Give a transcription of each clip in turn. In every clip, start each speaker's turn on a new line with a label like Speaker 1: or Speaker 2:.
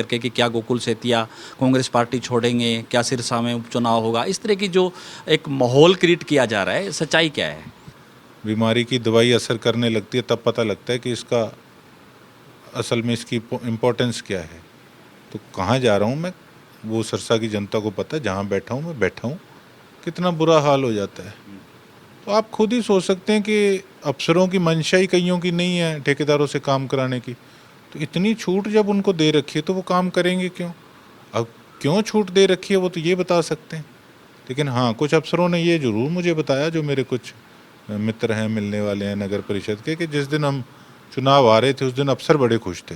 Speaker 1: लेकर के कि क्या गोकुल सेतिया कांग्रेस पार्टी छोड़ेंगे, क्या सिरसा में उपचुनाव होगा, इस तरह की जो एक माहौल क्रिएट किया जा रहा है, सच्चाई क्या है?
Speaker 2: बीमारी की दवाई असर करने लगती है तब पता लगता है कि इसका असल में इसकी इम्पोर्टेंस क्या है। तो कहाँ जा रहा हूँ मैं, वो सिरसा की जनता को पता है। जहाँ बैठा हूँ मैं बैठा हूँ, कितना बुरा हाल हो जाता है। तो आप खुद ही सोच सकते हैं कि अफसरों की मंशा ही कईयों की नहीं है ठेकेदारों से काम कराने की। तो इतनी छूट जब उनको दे रखी है तो वो काम करेंगे क्यों? अब क्यों छूट दे रखी है वो तो ये बता सकते हैं। लेकिन हाँ, कुछ अफसरों ने ये ज़रूर मुझे बताया, जो मेरे कुछ मित्र हैं, मिलने वाले हैं नगर परिषद के, कि जिस दिन हम चुनाव आ रहे थे उस दिन अफसर बड़े खुश थे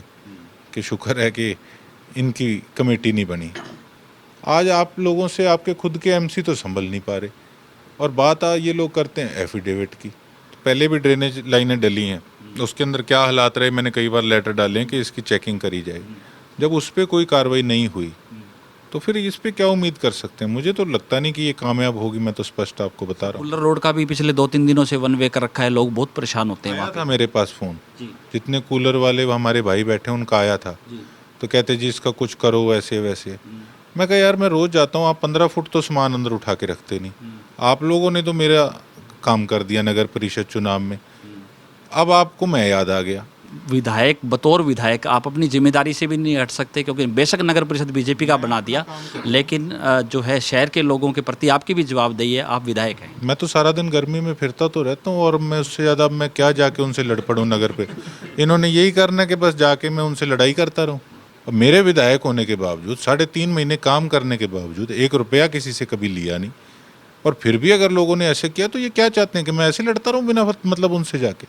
Speaker 2: कि शुक्र है कि इनकी कमेटी नहीं बनी। आज आप लोगों से आपके खुद के एमसी तो संभल नहीं पा रहे, और बात ये लोग करते हैं एफिडेविट की। तो पहले भी ड्रेनेज लाइनें डली हैं, उसके अंदर क्या हालात रहे मैंने कई बार लेटर डाले हैं कि इसकी चेकिंग करी जाए। जब उस पर कोई कार्रवाई नहीं हुई तो फिर इस पे क्या उम्मीद कर सकते हैं? मुझे तो लगता नहीं कि ये कामयाब होगी, मैं तो स्पष्ट आपको बता रहा हूँ।
Speaker 1: कूलर रोड का भी पिछले 2-3 दिनों से वन वे कर रखा है, लोग बहुत परेशान होते हैं
Speaker 2: आया
Speaker 1: वहाँ
Speaker 2: था
Speaker 1: पे।
Speaker 2: मेरे पास फ़ोन,
Speaker 1: जी
Speaker 2: जितने कूलर वाले हमारे भाई बैठे हैं उनका आया था।
Speaker 1: जी।
Speaker 2: तो कहते जी इसका कुछ करो वैसे वैसे। मैं कहा यार मैं रोज़ जाता हूँ, आप 15 फुट तो सामान अंदर उठा के रखते नहीं। आप लोगों ने तो मेरा काम कर दिया नगर परिषद चुनाव में, अब आपको मैं याद आ गया।
Speaker 1: विधायक, बतौर विधायक आप अपनी जिम्मेदारी से भी नहीं हट सकते, क्योंकि बेशक नगर परिषद बीजेपी का बना दिया, लेकिन जो है शहर के लोगों के प्रति आपकी भी जवाबदेही है, आप विधायक हैं।
Speaker 2: मैं तो सारा दिन गर्मी में फिरता तो रहता हूँ, और मैं उससे ज़्यादा मैं क्या जाके उनसे लड़ पड़ूँ नगर पे। इन्होंने यही करना है कि बस जाके मैं उनसे लड़ाई करता रहूँ। और मेरे विधायक होने के बावजूद, 3.5 महीने काम करने के बावजूद 1 रुपया किसी से कभी लिया नहीं। और फिर भी अगर लोगों ने ऐसे किया तो ये क्या चाहते हैं कि मैं ऐसे लड़ता रहूँ बिना मतलब उनसे जाके?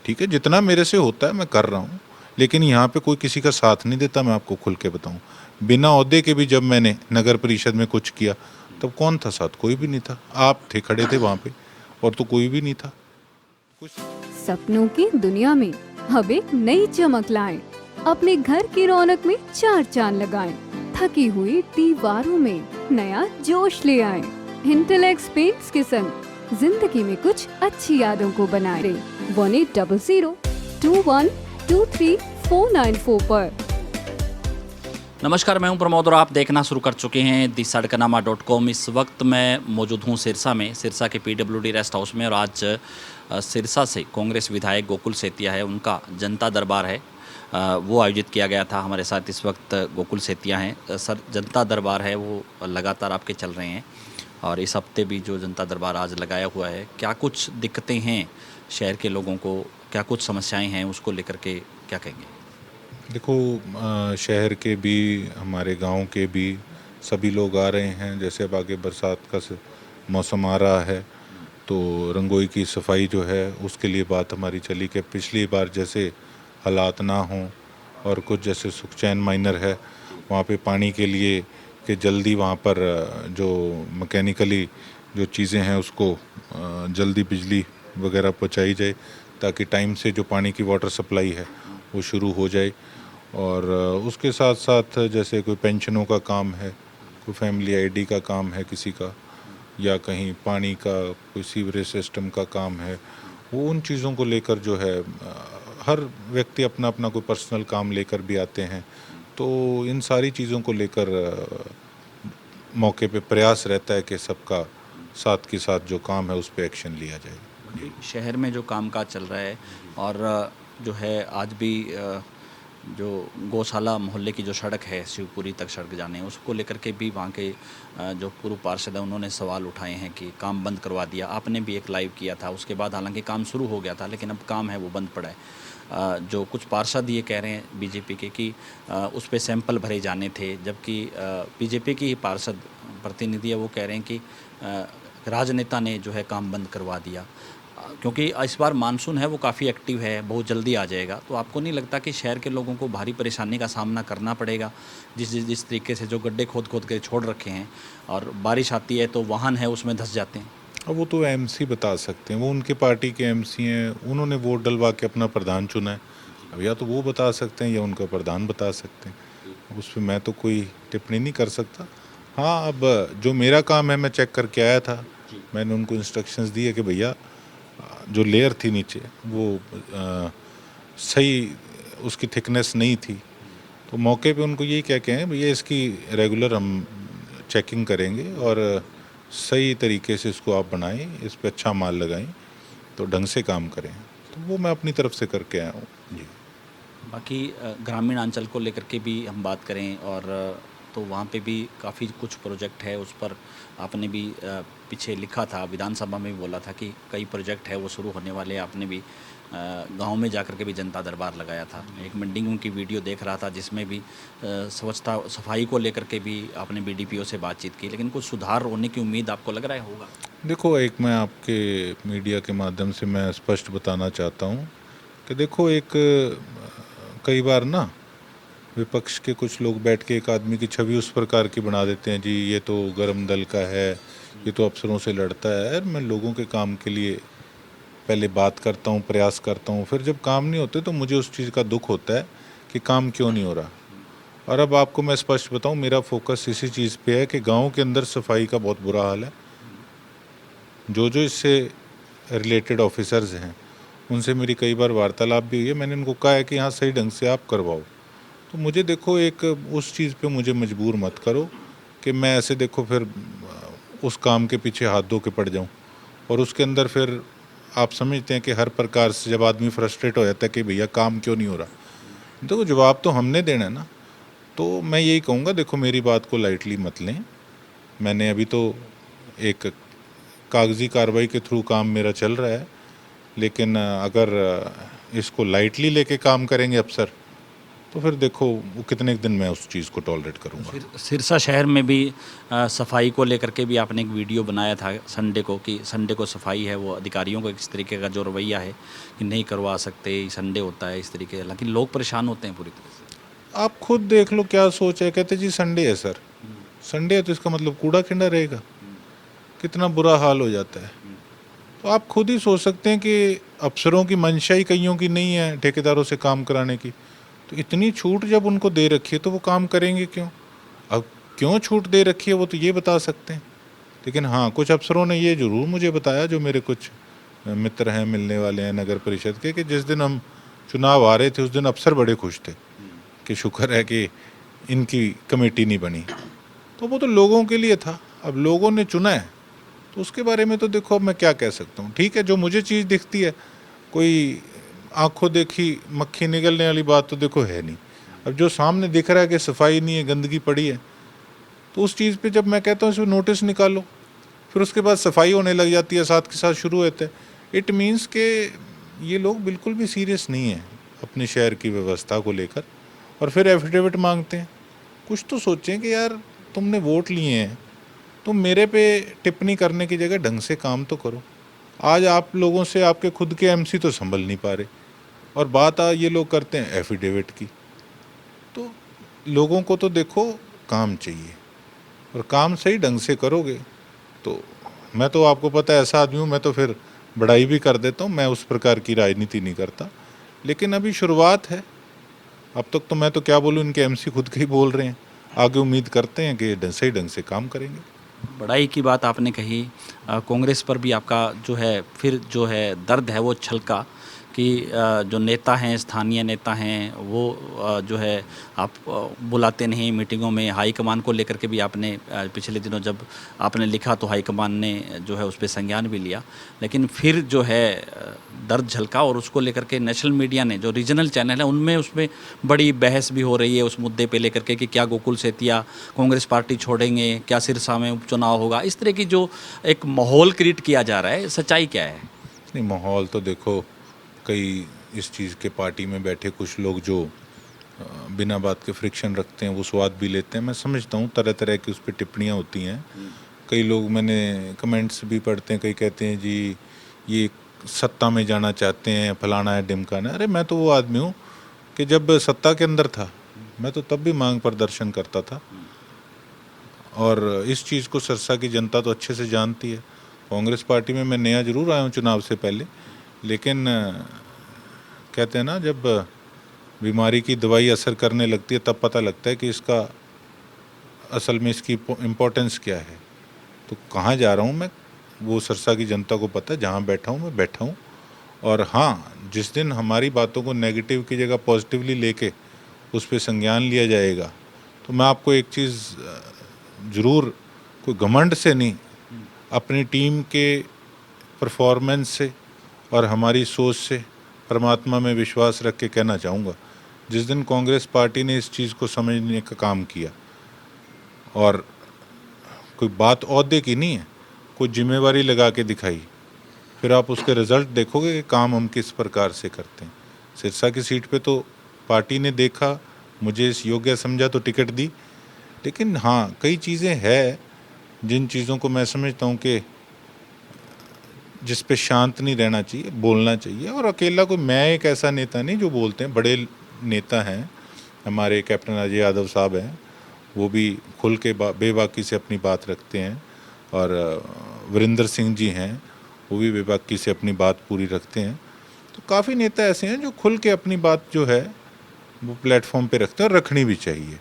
Speaker 2: ठीक है, जितना मेरे से होता है मैं कर रहा हूँ, लेकिन यहाँ पे कोई किसी का साथ नहीं देता। मैं आपको खुल के बताऊँ, बिना ओहदे के भी जब मैंने नगर परिषद में कुछ किया तब कौन था साथ? कोई भी नहीं था। आप थे, खड़े थे वहाँ पे, और तो कोई भी नहीं था। कुछ
Speaker 3: सपनों की दुनिया में अब एक नई चमक लाएं। अपने घर की रौनक में 4 चांद लगाएं। थकी हुई दीवारों में नया जोश ले आएं। इंटेलेक्स पेंट्स के संग जिंदगी में कुछ अच्छी यादों को बनाएं। 180021239494 पर।
Speaker 1: नमस्कार, मैं हूं प्रमोद और आप देखना शुरू कर चुके हैं thesadkanama.com। इस वक्त मैं मौजूद हूं सिरसा में, सिरसा के PWD रेस्ट हाउस में, और आज सिरसा से कांग्रेस विधायक गोकुल सेतिया है, उनका जनता दरबार है, वो आयोजित किया गया था। हमारे साथ इस वक्त गोकुल सेतिया हैं। सर, जनता दरबार है वो लगातार आपके चल रहे हैं, और इस हफ्ते भी जो जनता दरबार आज लगाया हुआ है, क्या कुछ दिक्कतें हैं शहर के लोगों को, क्या कुछ समस्याएं हैं, उसको लेकर के क्या कहेंगे?
Speaker 2: देखो, शहर के भी, हमारे गांव के भी सभी लोग आ रहे हैं। जैसे अब आगे बरसात का मौसम आ रहा है, तो रंगोई की सफाई जो है उसके लिए बात हमारी चली कि पिछली बार जैसे हालात ना हों, और कुछ जैसे सुखचैन माइनर है वहाँ पे पानी के लिए कि जल्दी वहाँ पर जो मैकेनिकली जो चीज़ें हैं उसको जल्दी बिजली वगैरह पहुँचाई जाए, ताकि टाइम से जो पानी की वाटर सप्लाई है वो शुरू हो जाए। और उसके साथ साथ जैसे कोई पेंशनों का काम है, कोई फैमिली आईडी का काम है किसी का, या कहीं पानी का कोई सीवरेज सिस्टम का काम है, वो उन चीज़ों को लेकर जो है हर व्यक्ति अपना अपना कोई पर्सनल काम लेकर भी आते हैं। तो इन सारी चीज़ों को लेकर मौके पे प्रयास रहता है कि सबका साथ के साथ जो काम है उस पर एक्शन लिया जाए।
Speaker 1: शहर में जो कामकाज चल रहा है, और जो है आज भी जो गौशाला मोहल्ले की जो सड़क है शिवपुरी तक सड़क जाने, उसको लेकर के भी वहाँ के जो पूर्व पार्षद हैं उन्होंने सवाल उठाए हैं कि काम बंद करवा दिया। आपने भी एक लाइव किया था, उसके बाद हालांकि काम शुरू हो गया था, लेकिन अब काम है वो बंद पड़ा है। जो कुछ पार्षद ये कह रहे हैं बीजेपी के कि उस पर सैंपल भरे जाने थे, जबकि बीजेपी की ही पार्षद प्रतिनिधि है, वो कह रहे हैं कि राजनेता ने जो है काम बंद करवा दिया, क्योंकि इस बार मानसून है वो काफ़ी एक्टिव है, बहुत जल्दी आ जाएगा। तो आपको नहीं लगता कि शहर के लोगों को भारी परेशानी का सामना करना पड़ेगा, जिस तरीके से जो गड्ढे खोद खोद के छोड़ रखे हैं, और बारिश आती है तो वाहन है उसमें धंस जाते हैं?
Speaker 2: अब वो तो एमसी बता सकते हैं, वो उनके पार्टी के एमसी हैं, उन्होंने वोट डलवा के अपना प्रधान चुना है। अब या तो वो बता सकते हैं या उनका प्रधान बता सकते हैं, अब उस पर मैं तो कोई टिप्पणी नहीं कर सकता। हाँ, अब जो मेरा काम है मैं चेक करके आया था, मैंने उनको इंस्ट्रक्शंस दिए कि भैया जो लेयर थी नीचे वो सही उसकी थिकनेस नहीं थी, तो मौके पे उनको यही कह के हैं भैया इसकी रेगुलर हम चेकिंग करेंगे और सही तरीके से इसको आप बनाएं, इस पे अच्छा माल लगाएं, तो ढंग से काम करें। तो वो मैं अपनी तरफ से करके आया हूँ जी।
Speaker 1: बाकी ग्रामीण अंचल को लेकर के भी हम बात करें और तो वहाँ पे भी काफ़ी कुछ प्रोजेक्ट है, उस पर आपने भी पीछे लिखा था, विधानसभा में भी बोला था कि कई प्रोजेक्ट है वो शुरू होने वाले हैं। आपने भी गांव में जाकर के भी जनता दरबार लगाया था। एक मंडिंग की वीडियो देख रहा था जिसमें भी स्वच्छता सफाई को लेकर के भी आपने बीडीपीओ से बातचीत की, लेकिन कुछ सुधार होने की उम्मीद आपको लग रहा है होगा?
Speaker 2: देखो, एक मैं आपके मीडिया के माध्यम से मैं स्पष्ट बताना चाहता हूँ कि देखो, एक कई बार ना विपक्ष के कुछ लोग बैठ के एक आदमी की छवि उस प्रकार की बना देते हैं, जी ये तो गर्म दल का है, ये तो अफसरों से लड़ता है। यार मैं लोगों के काम के लिए पहले बात करता हूँ, प्रयास करता हूँ, फिर जब काम नहीं होते तो मुझे उस चीज़ का दुख होता है कि काम क्यों नहीं हो रहा। और अब आपको मैं स्पष्ट बताऊँ, मेरा फोकस इसी चीज़ पे है कि गाँव के अंदर सफाई का बहुत बुरा हाल है। जो जो इससे रिलेटेड ऑफिसर्स हैं उनसे मेरी कई बार वार्तालाप भी हुई है। मैंने उनको कहा है कि हाँ सही ढंग से आप करवाओ। तो मुझे देखो, एक उस चीज़ पे मुझे मजबूर मत करो कि मैं ऐसे देखो फिर उस काम के पीछे हाथ धो के पड़ जाऊं। और उसके अंदर फिर आप समझते हैं कि हर प्रकार से जब आदमी फ्रस्ट्रेट हो जाता है कि भैया काम क्यों नहीं हो रहा, देखो जवाब तो हमने देना है ना। तो मैं यही कहूँगा, देखो मेरी बात को लाइटली मत लें। मैंने अभी तो एक कागजी कार्रवाई के थ्रू काम मेरा चल रहा है, लेकिन अगर इसको लाइटली लेके काम करेंगे अफसर तो फिर देखो वो कितने दिन मैं उस चीज़ को टॉलरेट करूँगा।
Speaker 1: सिरसा शहर में भी सफाई को लेकर के भी आपने एक वीडियो बनाया था संडे को, कि संडे को सफाई है वो अधिकारियों को इस तरीके का जो रवैया है कि नहीं करवा सकते, संडे होता है इस तरीके, हालांकि लोग परेशान होते हैं पूरी तरह से।
Speaker 2: आप खुद देख लो क्या सोच है। कहते जी संडे है सर, संडे है तो इसका मतलब कूड़ा खिंडा रहेगा, कितना बुरा हाल हो जाता है। तो आप खुद ही सोच सकते हैं कि अफसरों की मंशा ही कईयों की नहीं है ठेकेदारों से काम कराने की। तो इतनी छूट जब उनको दे रखी है तो वो काम करेंगे क्यों? अब क्यों छूट दे रखी है वो तो ये बता सकते हैं। लेकिन हाँ, कुछ अफसरों ने ये ज़रूर मुझे बताया, जो मेरे कुछ मित्र हैं, मिलने वाले हैं नगर परिषद के, कि जिस दिन हम चुनाव आ रहे थे उस दिन अफसर बड़े खुश थे कि शुक्र है कि इनकी कमेटी नहीं बनी। तो वो तो लोगों के लिए था, अब लोगों ने चुना है तो उसके बारे में तो देखो अब मैं क्या कह सकता हूँ। ठीक है, जो मुझे चीज़ दिखती है, कोई आंखों देखी मक्खी निकलने वाली बात तो देखो है नहीं। अब जो सामने दिख रहा है कि सफाई नहीं है, गंदगी पड़ी है, तो उस चीज़ पे जब मैं कहता हूँ इसमें नोटिस निकालो, फिर उसके बाद सफाई होने लग जाती है, साथ के साथ शुरू होते हैं। इट मीन्स के ये लोग बिल्कुल भी सीरियस नहीं है अपने शहर की व्यवस्था को लेकर, और फिर एफिडेविट मांगते हैं। कुछ तो सोचें कि यार तुमने वोट लिए हैं, तुम मेरे पे टिप्पणी करने की जगह ढंग से काम तो करो। आज आप लोगों से आपके खुद के एमसी तो संभल नहीं पा रहे, और बात ये लोग करते हैं एफिडेविट की। तो लोगों को तो देखो काम चाहिए, और काम सही ढंग से करोगे तो मैं तो आपको पता है ऐसा आदमी हूँ, मैं तो फिर बड़ाई भी कर देता हूँ, मैं उस प्रकार की राजनीति नहीं करता। लेकिन अभी शुरुआत है, अब तक तो मैं तो क्या बोलूँ, इनके एमसी खुद के ही बोल रहे हैं। आगे उम्मीद करते हैं कि सही ढंग से काम करेंगे।
Speaker 1: बड़ाई की बात आपने कही, कांग्रेस पर भी आपका जो है फिर जो है दर्द है वो छलका कि जो नेता हैं, स्थानीय नेता हैं, वो जो है आप बुलाते नहीं मीटिंगों में। हाईकमान को लेकर के भी आपने पिछले दिनों जब आपने लिखा तो हाईकमान ने जो है उस पर संज्ञान भी लिया, लेकिन फिर जो है दर्द झलका, और उसको लेकर के नेशनल मीडिया ने, जो रीजनल चैनल है उनमें उसमें बड़ी बहस भी हो रही है उस मुद्दे पे लेकर के कि क्या गोकुल सेतिया कांग्रेस पार्टी छोड़ेंगे, क्या सिरसा में उपचुनाव होगा। इस तरह की जो एक माहौल क्रिएट किया जा रहा है, सच्चाई क्या है?
Speaker 2: नहीं, माहौल तो देखो, कई इस चीज़ के पार्टी में बैठे कुछ लोग जो बिना बात के फ्रिक्शन रखते हैं वो स्वाद भी लेते हैं। मैं समझता हूँ, तरह तरह की उस पर टिप्पणियाँ होती हैं। कई लोग, मैंने कमेंट्स भी पढ़ते हैं, कई कहते हैं जी ये सत्ता में जाना चाहते हैं, फलाना है ढिमकाना है। अरे मैं तो वो आदमी हूँ कि जब सत्ता के अंदर था मैं तो तब भी मांग प्रदर्शन करता था, और इस चीज़ को सिरसा की जनता तो अच्छे से जानती है। कांग्रेस पार्टी में मैं नया ज़रूर आया हूँ चुनाव से पहले, लेकिन कहते हैं ना, जब बीमारी की दवाई असर करने लगती है तब पता लगता है कि इसका असल में इसकी इम्पोर्टेंस क्या है। तो कहाँ जा रहा हूँ मैं, वो सिरसा की जनता को पता है। जहाँ बैठा हूँ मैं बैठा हूँ, और हाँ, जिस दिन हमारी बातों को नेगेटिव की जगह पॉजिटिवली लेके उस पर संज्ञान लिया जाएगा। तो मैं आपको एक चीज़ ज़रूर, कोई घमंड से नहीं, अपनी टीम के परफॉर्मेंस से और हमारी सोच से, परमात्मा में विश्वास रख के कहना चाहूँगा, जिस दिन कांग्रेस पार्टी ने इस चीज़ को समझने का काम किया, और कोई बात ओहदे की नहीं है, कोई जिम्मेवारी लगा के दिखाई, फिर आप उसके रिज़ल्ट देखोगे कि काम हम किस प्रकार से करते हैं। सिरसा की सीट पे तो पार्टी ने देखा, मुझे इस योग्य समझा तो टिकट दी, लेकिन हाँ कई चीज़ें हैं जिन चीज़ों को मैं समझता हूँ कि जिस पे शांत नहीं रहना चाहिए, बोलना चाहिए। और अकेला कोई, मैं एक ऐसा नेता नहीं जो बोलते हैं, बड़े नेता हैं हमारे, कैप्टन अजय यादव साहब हैं, वो भी खुल के बेबाकी से अपनी बात रखते हैं, और वीरेंद्र सिंह जी हैं, वो भी बेबाकी से अपनी बात पूरी रखते हैं। तो काफ़ी नेता ऐसे हैं जो खुल के अपनी बात जो है वो प्लेटफॉर्म पे रखते हैं, और रखनी भी चाहिए।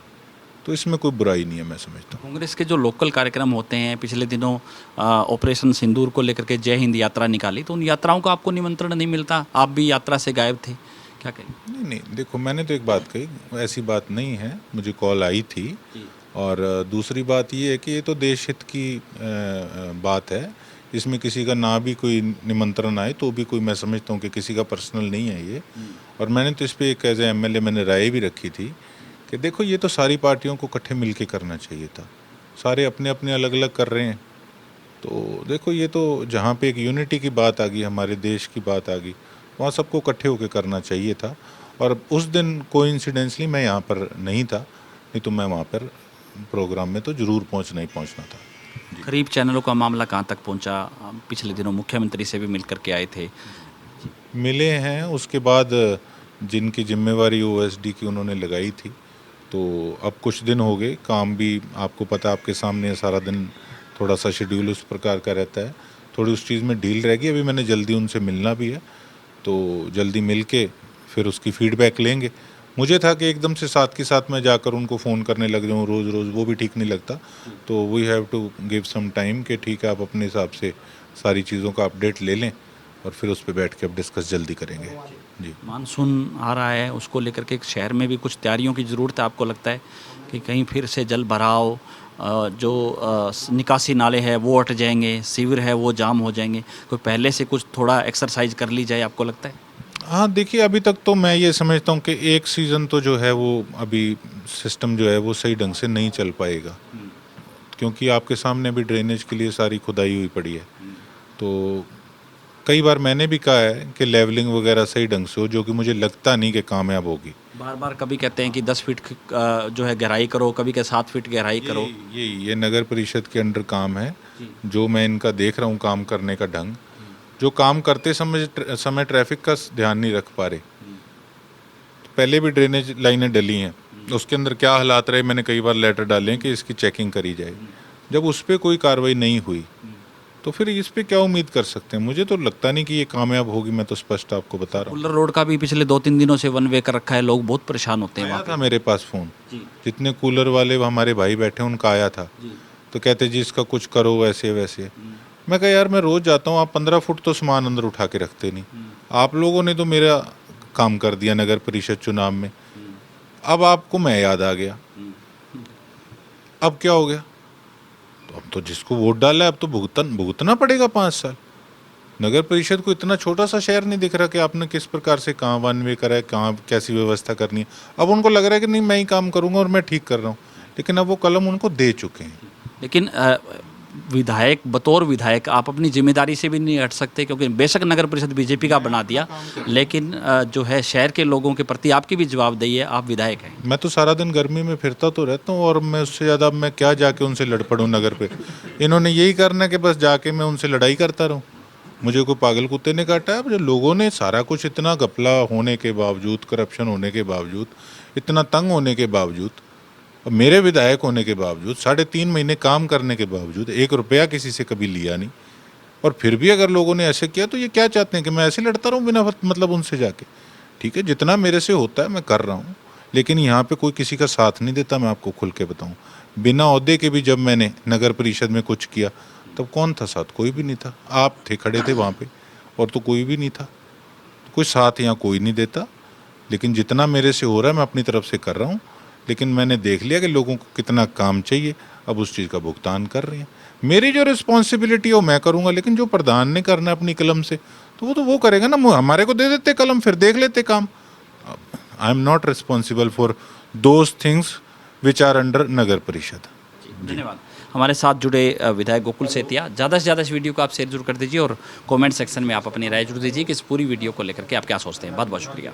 Speaker 2: तो इसमें कोई बुराई नहीं है, मैं समझता हूँ।
Speaker 1: कांग्रेस के जो लोकल कार्यक्रम होते हैं, पिछले दिनों ऑपरेशन सिंदूर को लेकर के जय हिंद यात्रा निकाली, तो उन यात्राओं का आपको निमंत्रण नहीं मिलता, आप भी यात्रा से गायब थे, क्या कहें?
Speaker 2: नहीं, देखो मैंने तो एक बात कही, ऐसी बात नहीं है, मुझे कॉल आई थी। और दूसरी बात ये है कि ये तो देश हित की बात है, इसमें किसी का ना भी कोई निमंत्रण आए तो भी कोई, मैं समझता हूँ कि किसी का पर्सनल नहीं है ये। और मैंने तो इस पर एक एज एमएलए मैंने राय भी रखी थी कि देखो ये तो सारी पार्टियों को इकट्ठे मिल के करना चाहिए था, सारे अपने अपने अलग अलग कर रहे हैं। तो देखो ये तो जहाँ पे एक यूनिटी की बात आ गई, हमारे देश की बात आ गई, वहाँ सबको इकट्ठे होकर करना चाहिए था। और उस दिन कोइंसिडेंसली मैं यहाँ पर नहीं था, नहीं तो मैं वहाँ पर प्रोग्राम में तो ज़रूर पहुँचना ही पहुँचना था।
Speaker 1: गरीब चैनलों का मामला कहाँ तक पहुँचा? पिछले दिनों मुख्यमंत्री से भी मिल करके आए थे।
Speaker 2: मिले हैं, उसके बाद जिनकी जिम्मेवारी ओएसडी की उन्होंने लगाई थी, तो अब कुछ दिन हो गए, काम भी आपको पता, आपके सामने सारा दिन थोड़ा सा शेड्यूल उस प्रकार का रहता है, थोड़ी उस चीज़ में ढील रह गई। अभी मैंने जल्दी उनसे मिलना भी है, तो जल्दी मिल के फिर उसकी फीडबैक लेंगे। मुझे था कि एकदम से साथ के साथ मैं जाकर उनको फ़ोन करने लग जाऊँ रोज़ रोज़, वो भी ठीक नहीं लगता। तो we have to give some time कि ठीक है, आप अपने हिसाब से सारी चीज़ों का अपडेट ले लें, और फिर उस पर बैठ के अब डिस्कस जल्दी करेंगे। जी,
Speaker 1: मानसून आ रहा है, उसको लेकर के शहर में भी कुछ तैयारियों की ज़रूरत है। आपको लगता है कि कहीं फिर से जल भराव, जो निकासी नाले हैं वो अट जाएंगे, सीवर है वो जाम हो जाएंगे, कोई पहले से कुछ थोड़ा एक्सरसाइज कर ली जाए, आपको लगता है?
Speaker 2: हाँ देखिए, अभी तक तो मैं ये समझता हूँ कि एक सीज़न तो जो है वो अभी सिस्टम जो है वो सही ढंग से नहीं चल पाएगा, क्योंकि आपके सामने भी ड्रेनेज के लिए सारी खुदाई हुई पड़ी है। तो कई बार मैंने भी कहा है कि लेवलिंग वगैरह सही ढंग से हो, जो कि मुझे लगता नहीं कि कामयाब होगी।
Speaker 1: बार बार कभी कहते हैं कि 10 फीट जो है गहराई करो, कभी के 7 फीट गहराई करो।
Speaker 2: ये नगर परिषद के अंडर काम है, जो मैं इनका देख रहा हूँ काम करने का ढंग, जो काम करते समय ट्रैफिक का ध्यान नहीं रख पा रहे। तो पहले भी ड्रेनेज लाइनें डली हैं, उसके अंदर क्या हालात रहे, मैंने कई बार लेटर डाले हैं कि इसकी चेकिंग करी जाए। जब उस पर कोई कार्रवाई नहीं हुई तो फिर इस पे क्या उम्मीद कर सकते हैं? मुझे तो लगता नहीं कि ये कामयाब होगी, मैं तो स्पष्ट आपको बता रहा हूँ।
Speaker 1: कूलर रोड का भी पिछले 2-3 दिनों से वन वे कर रखा है, लोग बहुत परेशान होते हैं
Speaker 2: आया
Speaker 1: वहाँ
Speaker 2: था मेरे पास फ़ोन,
Speaker 1: जी।
Speaker 2: जितने कूलर वाले हमारे भाई बैठे हैं उनका आया था, तो कहते जी इसका कुछ करो वैसे वैसे। मैं कहा यार मैं रोज़ जाता हूँ, आप 15 फुट तो सामान अंदर उठा के रखते नहीं। आप लोगों ने तो मेरा काम कर दिया नगर परिषद चुनाव में, अब आपको मैं याद आ गया, अब क्या हो गया? तो अब तो जिसको वोट डाला है अब तो भुगतना पड़ेगा 5 साल। नगर परिषद को इतना छोटा सा शहर नहीं दिख रहा कि आपने किस प्रकार से कहाँ वन वे करा है, कहाँ कैसी व्यवस्था करनी है। अब उनको लग रहा है कि नहीं मैं ही काम करूँगा और मैं ठीक कर रहा हूँ, लेकिन अब वो कलम उनको दे चुके हैं।
Speaker 1: लेकिन विधायक, बतौर विधायक आप अपनी जिम्मेदारी से भी नहीं हट सकते, क्योंकि बेशक नगर परिषद बीजेपी का बना दिया, लेकिन जो है शहर के लोगों के प्रति आपकी भी जवाबदेही है, आप विधायक हैं।
Speaker 2: मैं तो सारा दिन गर्मी में फिरता तो रहता हूँ, और मैं उससे ज़्यादा मैं क्या जाके उनसे लड़ पड़ूँ नगर पे। इन्होंने यही करना है कि बस जाके मैं उनसे लड़ाई करता रहूँ। मुझे कोई पागल कुत्ते ने काटा है? जो लोगों ने सारा कुछ, इतना घपला होने के बावजूद, करप्शन होने के बावजूद, इतना तंग होने के बावजूद, और मेरे विधायक होने के बावजूद, 3.5 महीने काम करने के बावजूद 1 रुपया किसी से कभी लिया नहीं, और फिर भी अगर लोगों ने ऐसे किया तो ये क्या चाहते हैं कि मैं ऐसे लड़ता रहूं बिना मतलब उनसे जाके? ठीक है, जितना मेरे से होता है मैं कर रहा हूं, लेकिन यहाँ पे कोई किसी का साथ नहीं देता। मैं आपको खुल के बताऊं, बिना ओहदे के भी जब मैंने नगर परिषद में कुछ किया तब कौन था साथ? कोई भी नहीं था। आप थे, खड़े थे वहाँ पे, और तो कोई भी नहीं था। तो कोई साथ यहाँ कोई नहीं देता। लेकिन जितना मेरे से हो रहा है मैं अपनी तरफ से कर रहा हूँ, लेकिन मैंने देख लिया कि लोगों को कितना काम चाहिए, अब उस चीज़ का भुगतान कर रही हैं। मेरी जो रिस्पॉन्सिबिलिटी है वो मैं करूँगा, लेकिन जो प्रधान ने करना है अपनी कलम से तो वो करेगा ना। हमारे को दे देते कलम, फिर देख लेते काम। I am not responsible for those things which are under नगर परिषद।
Speaker 1: धन्यवाद। हमारे साथ जुड़े विधायक गोकुल सेतिया। ज़्यादा से ज़्यादा इस वीडियो को आप शेयर जरूर कर दीजिए और कमेंट सेक्शन में आप अपनी राय जरूर दीजिए कि इस पूरी वीडियो को लेकर के आप क्या सोचते हैं। बहुत बहुत शुक्रिया।